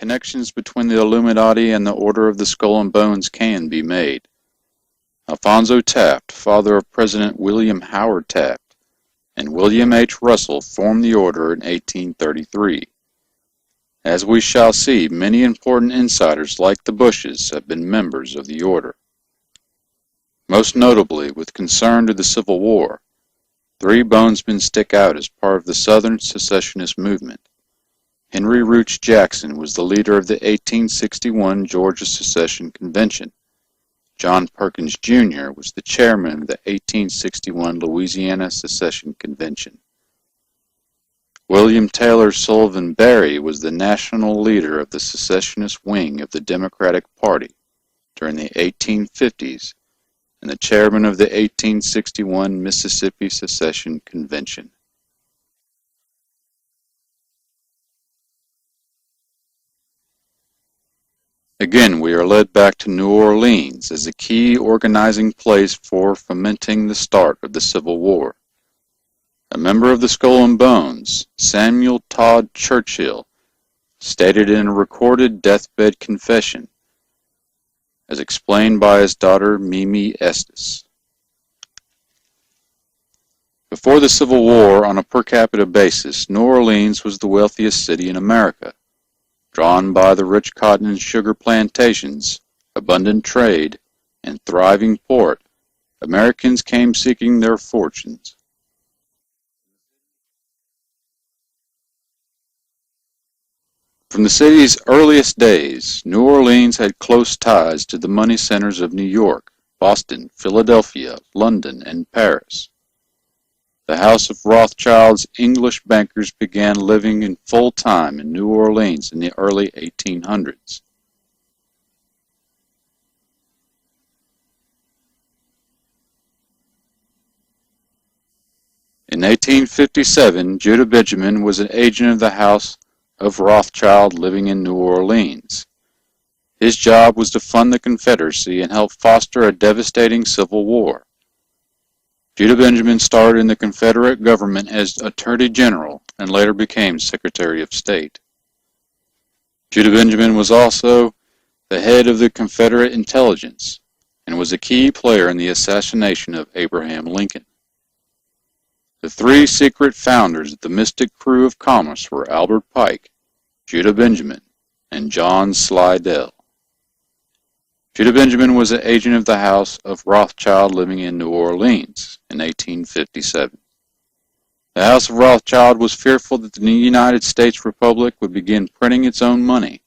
connections between the Illuminati and the Order of the Skull and Bones can be made. Alphonso Taft, father of President William Howard Taft, and William H. Russell formed the order in 1833. As we shall see, many important insiders like the Bushes have been members of the order. Most notably, with concern to the Civil War, three bonesmen stick out as part of the Southern secessionist movement. Henry Rooch Jackson was the leader of the 1861 Georgia Secession Convention. John Perkins, Jr. was the chairman of the 1861 Louisiana Secession Convention. William Taylor Sullivan Berry was the national leader of the secessionist wing of the Democratic Party during the 1850s and the chairman of the 1861 Mississippi Secession Convention. Again, we are led back to New Orleans as a key organizing place for fomenting the start of the Civil War. A member of the Skull and Bones, Samuel Todd Churchill, stated in a recorded deathbed confession, as explained by his daughter Mimi Estes. Before the Civil War, on a per capita basis, New Orleans was the wealthiest city in America. Drawn by the rich cotton and sugar plantations, abundant trade, and thriving port, Americans came seeking their fortunes. From the city's earliest days, New Orleans had close ties to the money centers of New York, Boston, Philadelphia, London, and Paris. The House of Rothschild's English bankers began living in full time in New Orleans in the early 1800s. In 1857, Judah Benjamin was an agent of the House of Rothschild living in New Orleans. His job was to fund the Confederacy and help foster a devastating civil war. Judah Benjamin started in the Confederate government as Attorney General and later became Secretary of State. Judah Benjamin was also the head of the Confederate intelligence and was a key player in the assassination of Abraham Lincoln. The three secret founders of the Mystic Crew of Commerce were Albert Pike, Judah Benjamin, and John Slidell. Judah Benjamin was an agent of the House of Rothschild living in New Orleans in 1857. The House of Rothschild was fearful that the United States Republic would begin printing its own money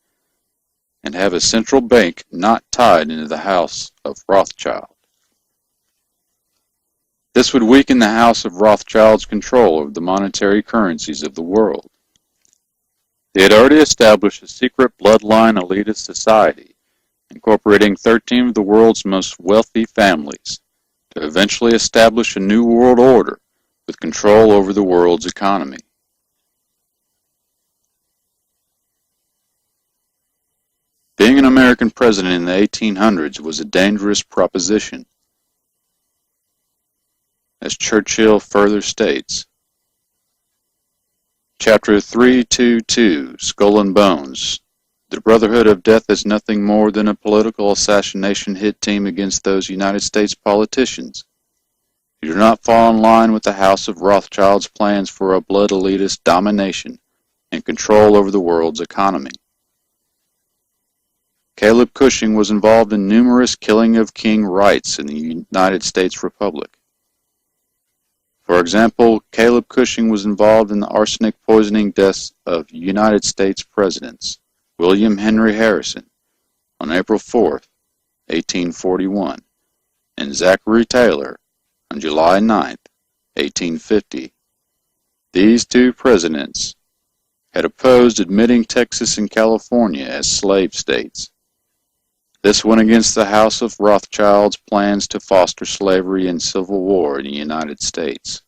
and have a central bank not tied into the House of Rothschild. This would weaken the House of Rothschild's control over the monetary currencies of the world. They had already established a secret bloodline elitist society, incorporating 13 of the world's most wealthy families, to eventually establish a new world order with control over the world's economy. Being an American president in the 1800s was a dangerous proposition. As Churchill further states, Chapter 322, Skull and Bones, the Brotherhood of Death is nothing more than a political assassination hit team against those United States politicians who do not fall in line with the House of Rothschild's plans for a blood elitist domination and control over the world's economy. Caleb Cushing was involved in numerous killing of king rights in the United States Republic. For example, Caleb Cushing was involved in the arsenic poisoning deaths of United States presidents William Henry Harrison on April 4, 1841, and Zachary Taylor on July 9, 1850. These two presidents had opposed admitting Texas and California as slave states. This went against the House of Rothschild's plans to foster slavery and civil war in the United States.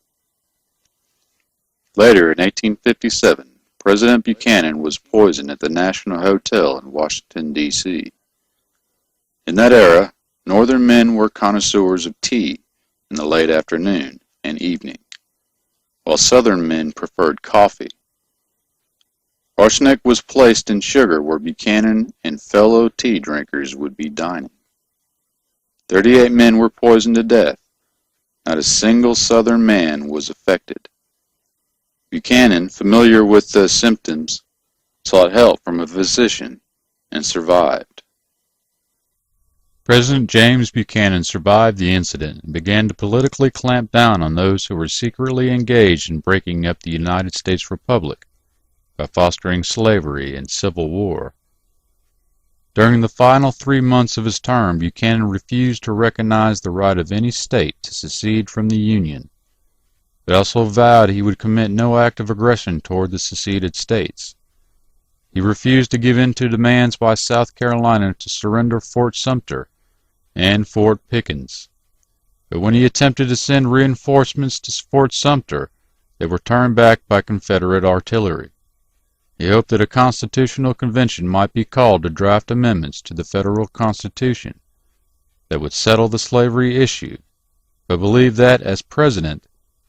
Later, in 1857, President Buchanan was poisoned at the National Hotel in Washington, D.C. In that era, Northern men were connoisseurs of tea in the late afternoon and evening, while Southern men preferred coffee. Arsenic was placed in sugar where Buchanan and fellow tea drinkers would be dining. 38 men were poisoned to death. Not a single Southern man was affected. Buchanan, familiar with the symptoms, sought help from a physician and survived. President James Buchanan survived the incident and began to politically clamp down on those who were secretly engaged in breaking up the United States Republic by fostering slavery and civil war. During the final 3 months of his term, Buchanan refused to recognize the right of any state to secede from the Union, but also vowed he would commit no act of aggression toward the seceded states. He refused to give in to demands by South Carolina to surrender Fort Sumter and Fort Pickens. But when he attempted to send reinforcements to Fort Sumter, they were turned back by Confederate artillery. He hoped that a constitutional convention might be called to draft amendments to the federal constitution that would settle the slavery issue, but believed that, as president,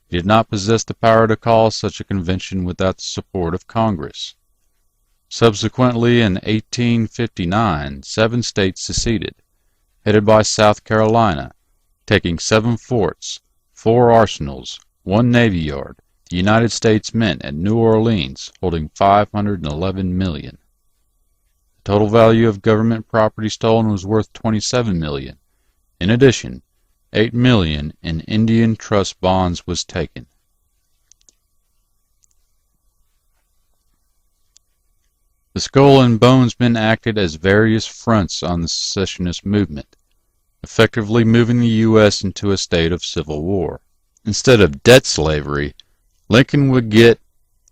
he did not possess the power to call such a convention without the support of Congress. Subsequently, in 1859, 7 states seceded, headed by South Carolina, taking 7 forts, 4 arsenals, 1 navy yard, the United States Mint at New Orleans, holding $511 million. The total value of government property stolen was worth $27 million. In addition, $8 million in Indian trust bonds was taken. The Skull and Bones Men acted as various fronts on the secessionist movement, effectively moving the U.S. into a state of civil war. Instead of debt slavery, Lincoln would get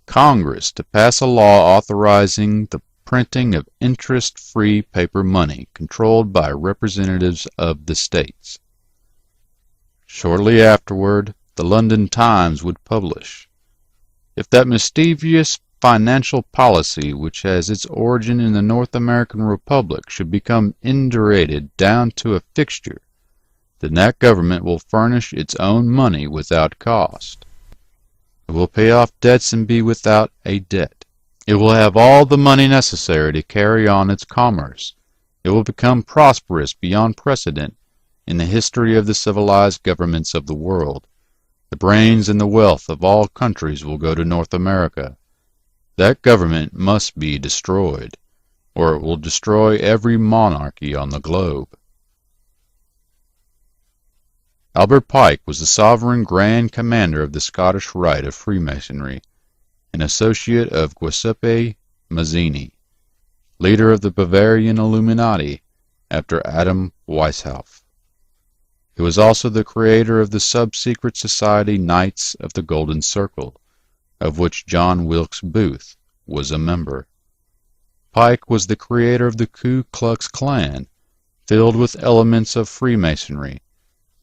Congress to pass a law authorizing the printing of interest-free paper money controlled by representatives of the states. Shortly afterward, the London Times would publish, "If that mischievous financial policy which has its origin in the North American Republic should become indurated down to a fixture, then that government will furnish its own money without cost. It will pay off debts and be without a debt. It will have all the money necessary to carry on its commerce. It will become prosperous beyond precedent in the history of the civilized governments of the world. The brains and the wealth of all countries will go to North America. That government must be destroyed, or it will destroy every monarchy on the globe." Albert Pike was the sovereign Grand Commander of the Scottish Rite of Freemasonry, an associate of Giuseppe Mazzini, leader of the Bavarian Illuminati after Adam Weishaupt. He was also the creator of the sub-secret society Knights of the Golden Circle, of which John Wilkes Booth was a member. Pike was the creator of the Ku Klux Klan, filled with elements of Freemasonry,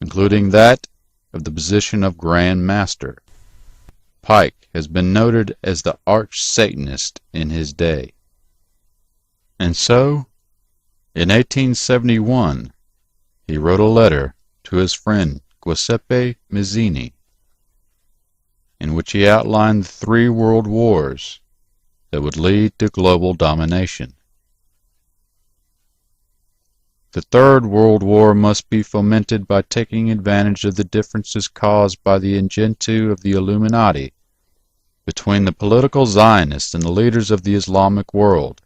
including that of the position of Grand Master. Pike has been noted as the arch-Satanist in his day. And so, in 1871, he wrote a letter to his friend Giuseppe Mazzini, in which he outlined the 3 world wars that would lead to global domination. The Third World War must be fomented by taking advantage of the differences caused by the ingenue of the Illuminati between the political Zionists and the leaders of the Islamic world.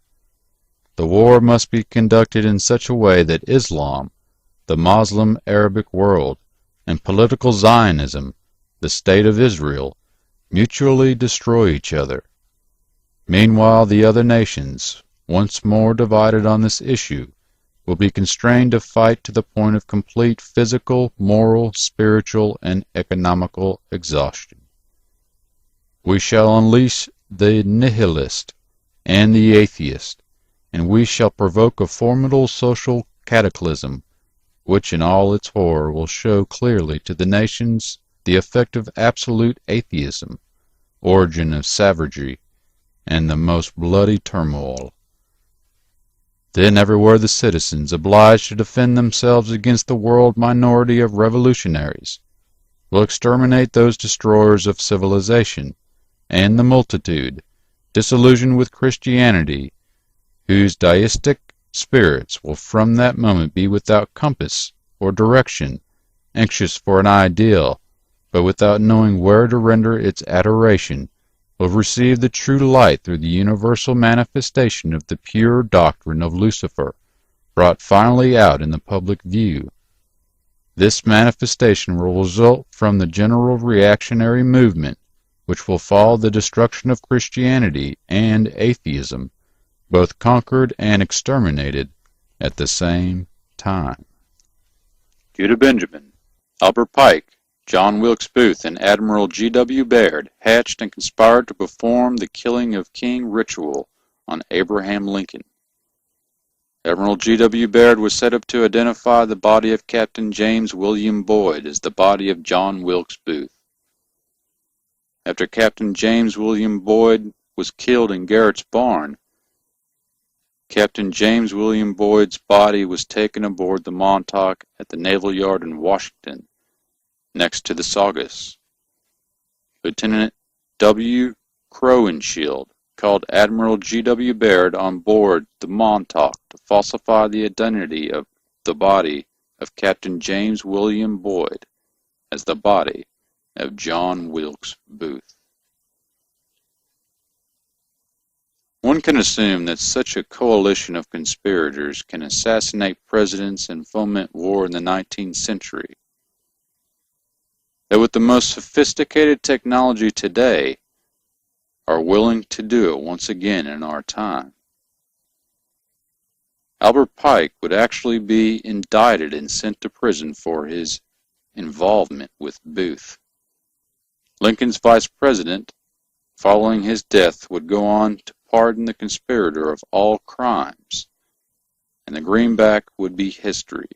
The war must be conducted in such a way that Islam, the Muslim Arabic world, and political Zionism, the State of Israel, mutually destroy each other. Meanwhile, the other nations, once more divided on this issue, will be constrained to fight to the point of complete physical, moral, spiritual, and economical exhaustion. We shall unleash the nihilist and the atheist, and we shall provoke a formidable social cataclysm, which in all its horror will show clearly to the nations the effect of absolute atheism, origin of savagery, and the most bloody turmoil. Then everywhere the citizens, obliged to defend themselves against the world minority of revolutionaries, will exterminate those destroyers of civilization, and the multitude, disillusioned with Christianity, whose deistic spirits will from that moment be without compass or direction, anxious for an ideal, but without knowing where to render its adoration, will receive the true light through the universal manifestation of the pure doctrine of Lucifer, brought finally out in the public view. This manifestation will result from the general reactionary movement, which will follow the destruction of Christianity and atheism, both conquered and exterminated at the same time. Judah Benjamin, Albert Pike, John Wilkes Booth, and Admiral G.W. Baird hatched and conspired to perform the killing of King ritual on Abraham Lincoln. Admiral G.W. Baird was set up to identify the body of Captain James William Boyd as the body of John Wilkes Booth. After Captain James William Boyd was killed in Garrett's barn, Captain James William Boyd's body was taken aboard the Montauk at the Naval Yard in Washington, next to the Saugus. Lieutenant W. Crowenshield called Admiral G.W. Baird on board the Montauk to falsify the identity of the body of Captain James William Boyd as the body of John Wilkes Booth. One can assume that such a coalition of conspirators can assassinate presidents and foment war in the 19th century. That with the most sophisticated technology today, are willing to do it once again in our time. Albert Pike would actually be indicted and sent to prison for his involvement with Booth. Lincoln's vice president, following his death, would go on to pardon the conspirator of all crimes, and the greenback would be history.